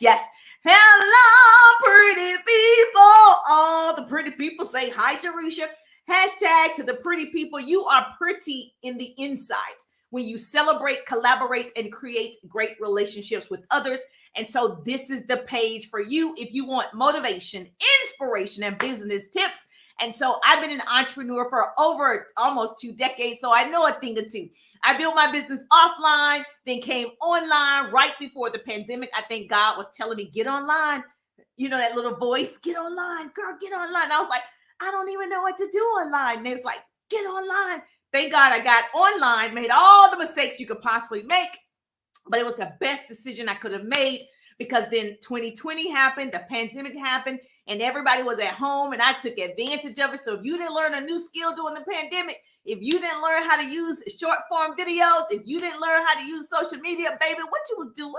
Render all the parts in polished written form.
yes. Hello, pretty people. All the pretty people say hi, Jerusha. Hashtag to the pretty people. You are pretty in the inside when you celebrate, collaborate, and create great relationships with others. And so this is the page for you if you want motivation, inspiration, and business tips. And so I've been an entrepreneur for over almost 2 decades, so I know a thing or two. I built my business offline, then came online right before the pandemic. I think God was telling me, get online. You know, that little voice, get online, girl, get online. I was like, I don't even know what to do online. And it was like, get online. Thank God I got online, made all the mistakes you could possibly make, but it was the best decision I could have made because then 2020 happened, the pandemic happened, and everybody was at home, and I took advantage of it. So if you didn't learn a new skill during the pandemic, if you didn't learn how to use short form videos, if you didn't learn how to use social media, baby, what you was doing?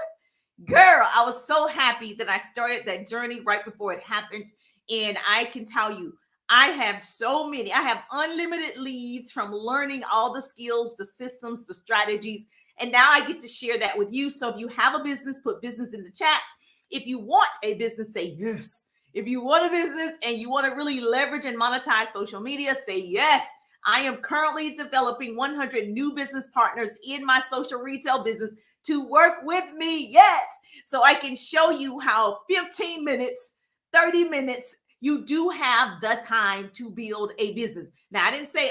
Girl, I was so happy that I started that journey right before it happened. And I can tell you, I have unlimited leads from learning all the skills, the systems, the strategies. And now I get to share that with you. So if you have a business, put business in the chat. If you want a business, say yes. If you want a business and you want to really leverage and monetize social media, say yes. I am currently developing 100 new business partners in my social retail business to work with me. Yes. So I can show you how 15 minutes, 30 minutes, you do have the time to build a business. Now, I didn't say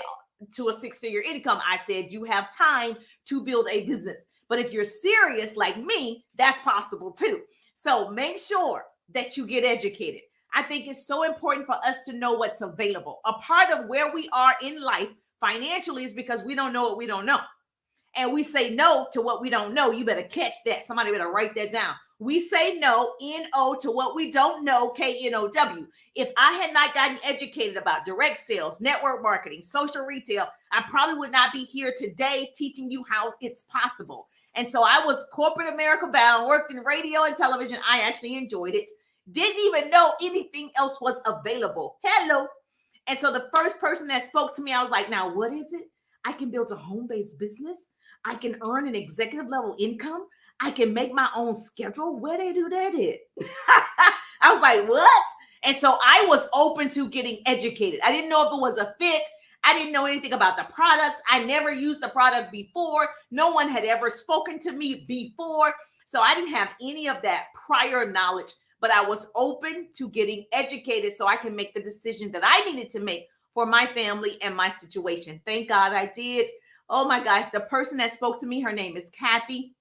to a 6-figure income. I said you have time to build a business. But if you're serious like me, that's possible too. So make sure that you get educated. I think it's so important for us to know what's available. A part of where we are in life financially is because we don't know what we don't know. And we say no to what we don't know. You better catch that. Somebody better write that down. We say no, N-O, to what we don't know, K-N-O-W. If I had not gotten educated about direct sales, network marketing, social retail, I probably would not be here today teaching you how it's possible. And so I was corporate America bound, worked in radio and television. I actually enjoyed it. Didn't even know anything else was available. Hello. And so the first person that spoke to me, I was like, now what is it? I can build a home-based business. I can earn an executive level income. I can make my own schedule. Where they do that at? I was like, what? And so I was open to getting educated. I didn't know if it was a fit. I didn't know anything about the product. I never used the product before. No one had ever spoken to me before. So I didn't have any of that prior knowledge, but I was open to getting educated so I can make the decision that I needed to make for my family and my situation. Thank God I did. Oh my gosh, the person that spoke to me, her name is Kathy.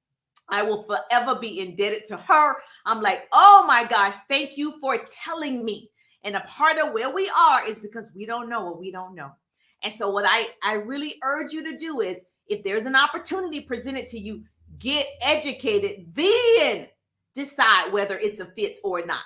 I will forever be indebted to her. I'm like, oh my gosh, thank you for telling me. And a part of where we are is because we don't know what we don't know. And so what I really urge you to do is, if there's an opportunity presented to you, get educated, then decide whether it's a fit or not.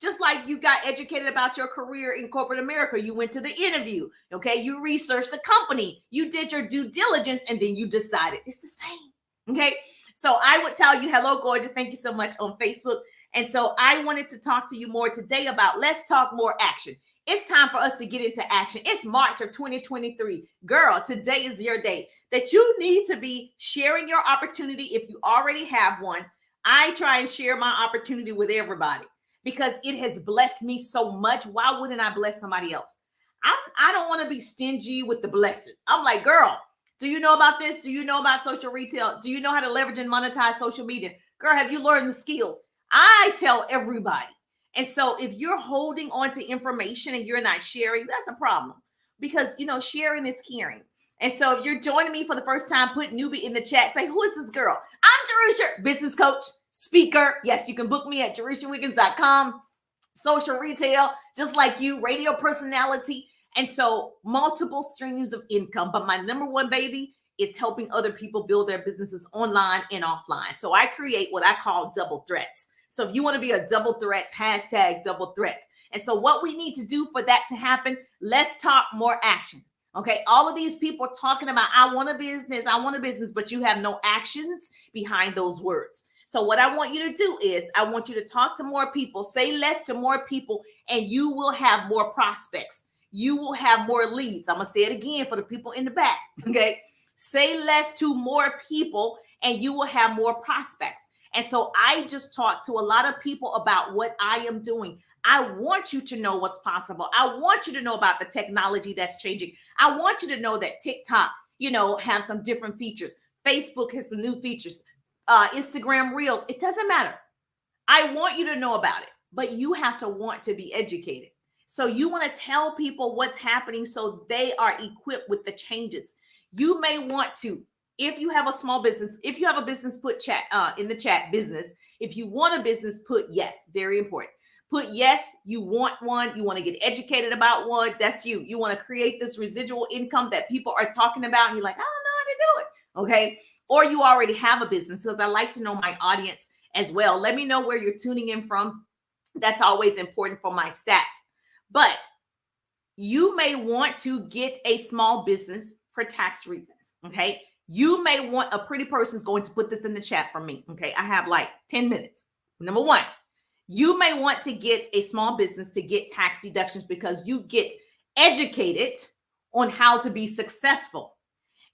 Just like you got educated about your career in corporate America, you went to the interview, okay? You researched the company, you did your due diligence, and then you decided. It's the same, okay? So I would tell you, hello, gorgeous. Thank you so much on Facebook. And so I wanted to talk to you more today about let's talk more action. It's time for us to get into action. It's March of 2023. Girl, today is your day that you need to be sharing your opportunity. If you already have one, I try and share my opportunity with everybody because it has blessed me so much. Why wouldn't I bless somebody else? I don't want to be stingy with the blessing. I'm like, girl, do you know about this? Do you know about social retail? Do you know how to leverage and monetize social media? Girl, have you learned the skills? I tell everybody. And so if you're holding on to information and you're not sharing, that's a problem because, sharing is caring. And so if you're joining me for the first time, put newbie in the chat. Say, who is this girl? I'm Jerusha, business coach, speaker. Yes, you can book me at JerushaWiggins.com. Social retail, just like you, radio personality. And so multiple streams of income. But my number one, baby, is helping other people build their businesses online and offline. So I create what I call double threats. So if you want to be a double threat, hashtag double threats. And so what we need to do for that to happen, let's talk more action. Okay, all of these people talking about, I want a business, but you have no actions behind those words. So what I want you to do is I want you to talk to more people, say less to more people, and you will have more prospects. You will have more leads. I'm going to say it again for the people in the back. Okay, say less to more people, and you will have more prospects. And so I just talk to a lot of people about what I am doing. I want you to know what's possible. I want you to know about the technology that's changing. I want you to know that TikTok, have some different features. Facebook has some new features. Instagram Reels. It doesn't matter. I want you to know about it, but you have to want to be educated. So you want to tell people what's happening so they are equipped with the changes. You may want to, if you have a small business, if you have a business, put chat in the chat business. If you want a business, put yes. Very important. Put yes, you want one. You want to get educated about one. That's you. You want to create this residual income that people are talking about. And you're like, I don't know how to do it. Okay. Or you already have a business, because I like to know my audience as well. Let me know where you're tuning in from. That's always important for my stats. But you may want to get a small business for tax reasons. Okay. You may want, a pretty person's going to put this in the chat for me. Okay. I have like 10 minutes. Number one, you may want to get a small business to get tax deductions because you get educated on how to be successful.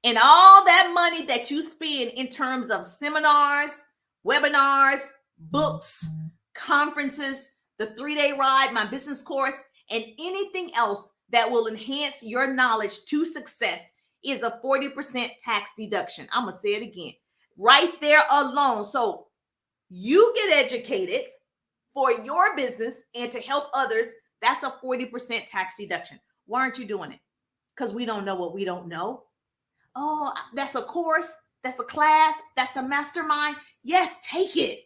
And all that money that you spend in terms of seminars, webinars, books, conferences, the 3-day ride, my business course, and anything else that will enhance your knowledge to success is a 40% tax deduction. I'm going to say it again. Right there alone. So you get educated for your business and to help others. That's a 40% tax deduction. Why aren't you doing it? Because we don't know what we don't know. Oh, that's a course. That's a class. That's a mastermind. Yes, take it.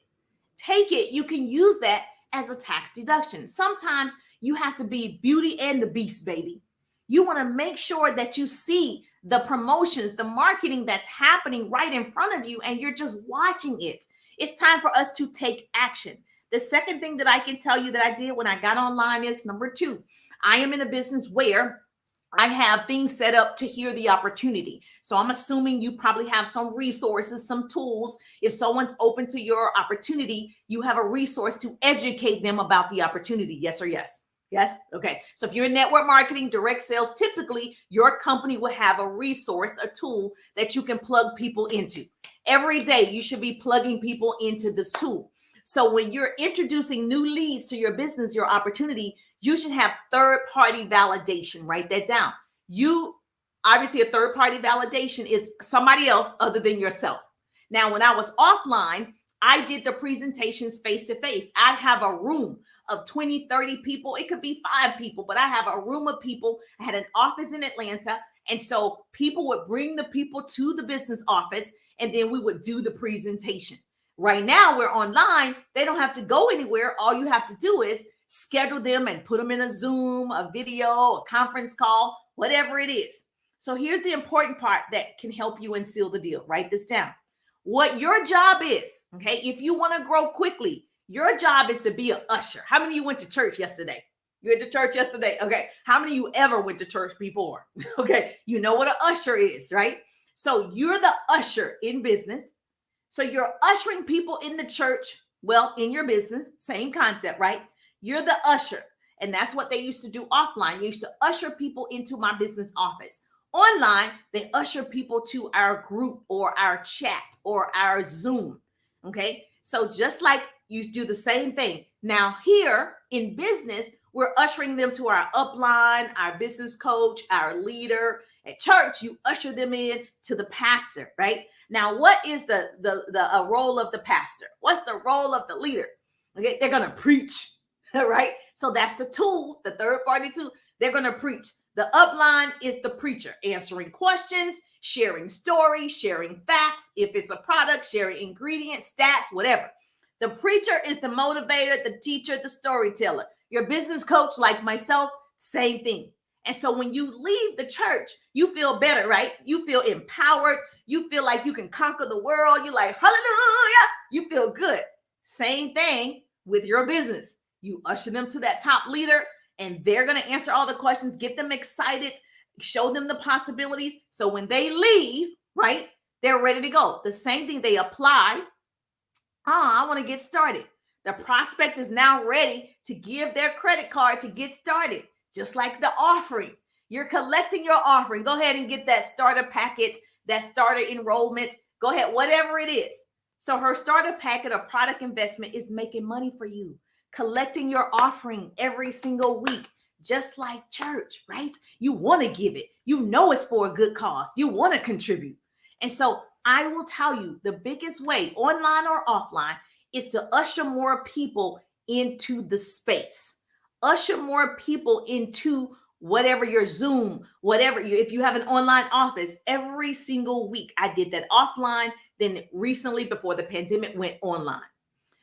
Take it. You can use that as a tax deduction. Sometimes you have to be Beauty and the Beast, baby. You want to make sure that you see the promotions, the marketing that's happening right in front of you, and you're just watching it. It's time for us to take action. The second thing that I can tell you that I did when I got online is number 2. I am in a business where I have things set up to hear the opportunity. So I'm assuming you probably have some resources, some tools. If someone's open to your opportunity, you have a resource to educate them about the opportunity. Yes or yes? Yes. Okay. So if you're in network marketing, direct sales, typically your company will have a resource, a tool that you can plug people into. Every day you should be plugging people into this tool. So when you're introducing new leads to your business, your opportunity, you should have third-party validation. Write that down. Obviously, a third-party validation is somebody else other than yourself. Now, when I was offline, I did the presentations face-to-face. I'd have a room of 20, 30 people. It could be 5 people, but I have a room of people. I had an office in Atlanta. And so people would bring the people to the business office, and then we would do the presentation. Right now, we're online. They don't have to go anywhere. All you have to do is schedule them and put them in a Zoom, a video, a conference call, whatever it is. So here's the important part that can help you and seal the deal. Write this down. What your job is, okay? If you want to grow quickly, your job is to be an usher. How many of you went to church yesterday? You went to church yesterday? Okay. How many of you ever went to church before? Okay. You know what an usher is, right? So you're the usher in business. So you're ushering people in the church, well, in your business, same concept, right? You're the usher. And that's what they used to do offline. They used to usher people into my business office. Online, they usher people to our group or our chat or our Zoom. Okay. So just like you do the same thing. Now here in business, we're ushering them to our upline, our business coach, our leader. At church, you usher them in to the pastor, right? Now, what is the role of the pastor? What's the role of the leader? Okay, they're going to preach, right? So that's the tool, the third party tool. They're going to preach. The upline is the preacher, answering questions, sharing stories, sharing facts. If it's a product, sharing ingredients, stats, whatever. The preacher is the motivator, the teacher, the storyteller. Your business coach, like myself, same thing. And so when you leave the church, you feel better, right? You feel empowered. You feel like you can conquer the world. You're like, hallelujah. You feel good. Same thing with your business. You usher them to that top leader, and they're going to answer all the questions, get them excited, show them the possibilities. So when they leave, right, they're ready to go. The same thing, they apply. I want to get started. The prospect is now ready to give their credit card to get started. Just like the offering, you're collecting your offering. Go ahead and get that starter packet, that starter enrollment. Go ahead, whatever it is. So her starter packet of product investment is making money for you, collecting your offering every single week, just like church, right? You want to give it. You know it's for a good cause. You want to contribute. And so I will tell you the biggest way, online or offline, is to usher more people into the space. Usher more people into whatever your Zoom, whatever if you have an online office, every single week. I did that offline, then recently before the pandemic went online.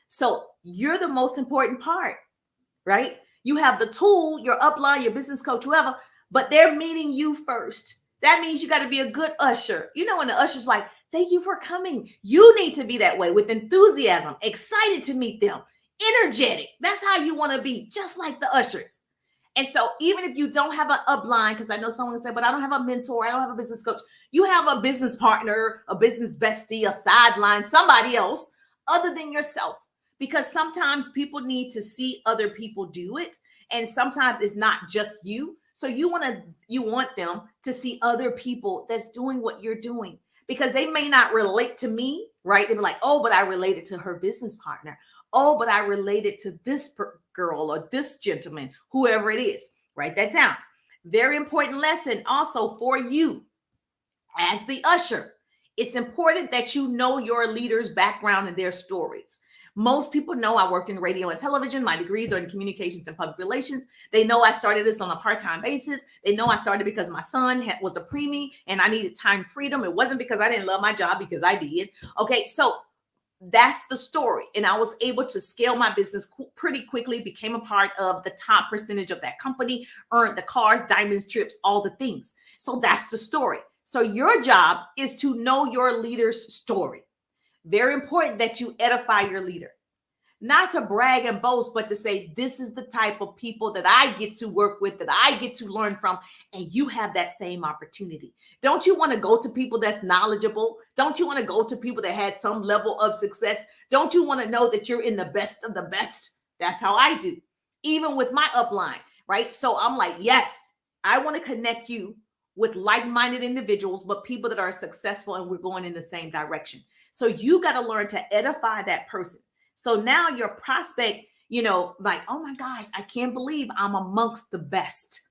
So you're the most important part, right? You have the tool, your upline, your business coach, whoever, but they're meeting you first. That means you got to be a good usher. You know, when the usher's like, thank you for coming. You need to be that way with enthusiasm, excited to meet them, energetic. That's how you want to be, just like the ushers. And so even if you don't have an upline, because I know someone said, but I don't have a mentor, I don't have a business coach. You have a business partner, a business bestie, a sideline, somebody else other than yourself. Because sometimes people need to see other people do it. And sometimes it's not just you. So you want them to see other people that's doing what you're doing, because they may not relate to me, right? They'll be like, oh, but I related to her business partner. Oh, but I related to this girl or this gentleman, whoever it is. Write that down. Very important lesson also for you as the usher. It's important that you know your leader's background and their stories. Most people know I worked in radio and television. My degrees are in communications and public relations. They know I started this on a part-time basis. They know I started because my son was a preemie and I needed time freedom. It wasn't because I didn't love my job, because I did. Okay, so that's the story. And I was able to scale my business pretty quickly, became a part of the top percentage of that company, earned the cars, diamonds, trips, all the things. So that's the story. So your job is to know your leader's story. Very important that you edify your leader. Not to brag and boast, but to say, this is the type of people that I get to work with, that I get to learn from, and you have that same opportunity. Don't you want to go to people that's knowledgeable? Don't you want to go to people that had some level of success? Don't you want to know that you're in the best of the best? That's how I do, even with my upline, right? So I'm like, yes, I want to connect you with like-minded individuals, but people that are successful and we're going in the same direction. So you got to learn to edify that person. So now your prospect, like, oh my gosh, I can't believe I'm amongst the best.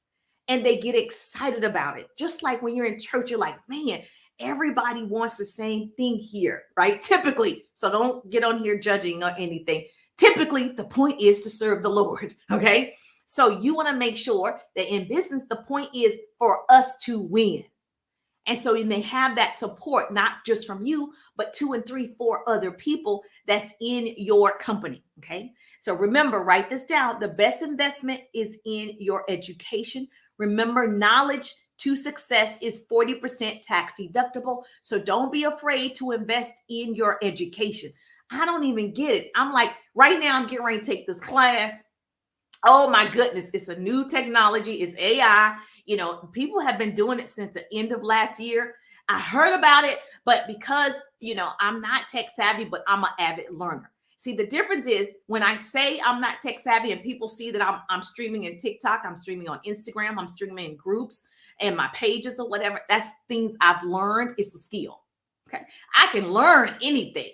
And they get excited about it. Just like when you're in church, you're like, man, everybody wants the same thing here, right? Typically. So don't get on here judging or anything. Typically, the point is to serve the Lord. Okay. So you want to make sure that in business, the point is for us to win. And so you may have that support, not just from you, but 2 and 3, 4 other people that's in your company. Okay. So remember, write this down. The best investment is in your education. Remember, knowledge to success is 40% tax deductible. So don't be afraid to invest in your education. I don't even get it. I'm like, right now I'm getting ready to take this class. Oh my goodness. It's a new technology. It's AI. People have been doing it since the end of last year. I heard about it, but because, I'm not tech savvy, but I'm an avid learner. See, the difference is when I say I'm not tech savvy and people see that I'm streaming in TikTok, I'm streaming on Instagram, I'm streaming in groups and my pages or whatever, that's things I've learned. It's a skill. Okay. I can learn anything,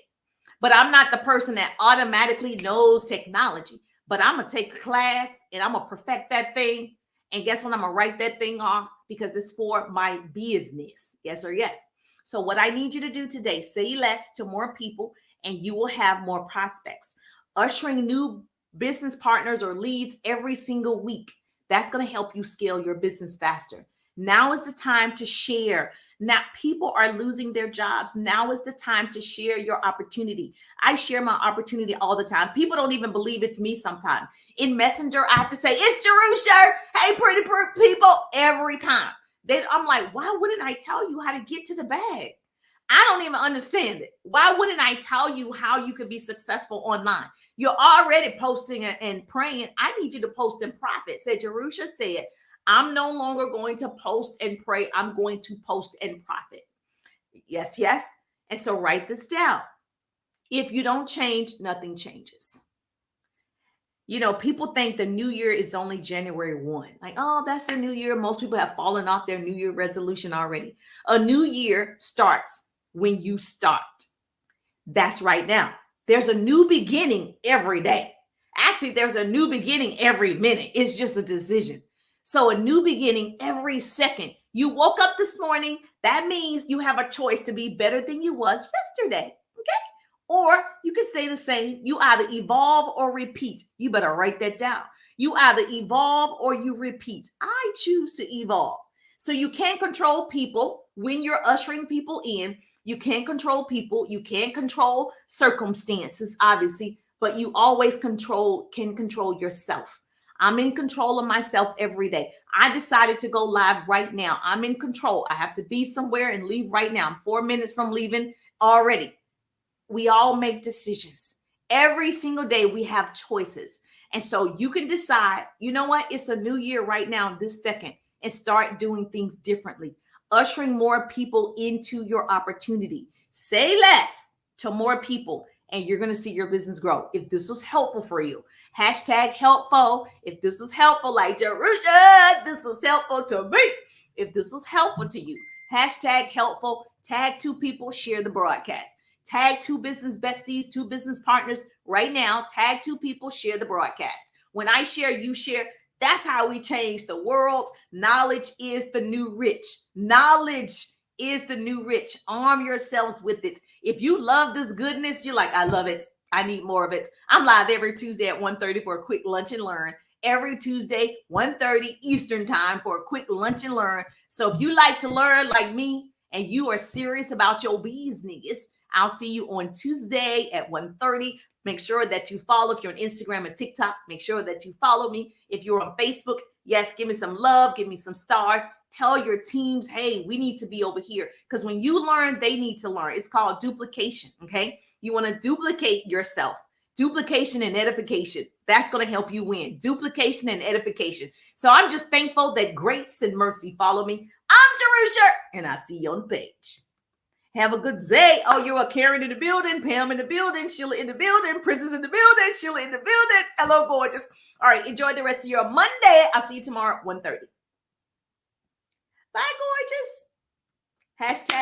but I'm not the person that automatically knows technology. But I'm going to take a class and I'm going to perfect that thing. And guess what? I'm going to write that thing off because it's for my business. Yes or yes. So what I need you to do today, say less to more people and you will have more prospects. Ushering new business partners or leads every single week. That's going to help you scale your business faster. Now is the time to share. Now people are losing their jobs. Now is the time to share your opportunity. I share my opportunity all the time. People don't even believe it's me sometimes. In Messenger, I have to say, it's Jerusha. Hey, pretty people, every time. Then I'm like, why wouldn't I tell you how to get to the bag? I don't even understand it. Why wouldn't I tell you how you can be successful online? You're already posting and praying. I need you to post and profit. Said Jerusha said, I'm no longer going to post and pray. I'm going to post and profit. Yes, yes. And so write this down. If you don't change, nothing changes. People think the new year is only January 1. Like, oh, that's the new year. Most people have fallen off their new year resolution already. A new year starts when you start. That's right now. There's a new beginning every day. Actually, there's a new beginning every minute. It's just a decision. So a new beginning every second. You woke up this morning. That means you have a choice to be better than you was yesterday. Okay. Or you can say the same. You either evolve or repeat. You better write that down. You either evolve or you repeat. I choose to evolve. So you can't control people when you're ushering people in. You can't control people. You can't control circumstances, obviously, but you always can control yourself. I'm in control of myself every day. I decided to go live right now. I'm in control. I have to be somewhere and leave right now. I'm 4 minutes from leaving already. We all make decisions. Every single day we have choices. And so you can decide, you know what? It's a new year right now, this second, and start doing things differently. Ushering more people into your opportunity. Say less to more people, and you're going to see your business grow. If this was helpful for you, hashtag helpful. If this was helpful, like Jerusha, this was helpful to me. If this was helpful to you, hashtag helpful. Tag 2 people, share the broadcast. Tag 2 business besties, 2 business partners right now. Tag 2 people, share the broadcast. When I share, you share. That's how we change the world. Knowledge is the new rich. Knowledge is the new rich. Arm yourselves with it. If you love this goodness, you're like, I love it. I need more of it. I'm live every Tuesday at 1:30 for a quick lunch and learn. Every Tuesday, 1:30 Eastern time for a quick lunch and learn. So if you like to learn like me and you are serious about your business, I'll see you on Tuesday at 1:30. Make sure that you follow. If you're on Instagram and TikTok, make sure that you follow me. If you're on Facebook, yes, give me some love, give me some stars. Tell your teams, hey, we need to be over here. Because when you learn, they need to learn. It's called duplication, okay? You want to duplicate yourself. Duplication and edification. That's going to help you win. Duplication and edification. So I'm just thankful that grace and mercy follow me. I'm Jerusha, and I'll see you on the page. Have a good day. Oh, you are Karen in the building, Pam in the building, Sheila in the building, Princess in the building, Sheila in the building. Hello, gorgeous. All right, enjoy the rest of your Monday. I'll see you tomorrow at 1:30. Bye, gorgeous. Hashtag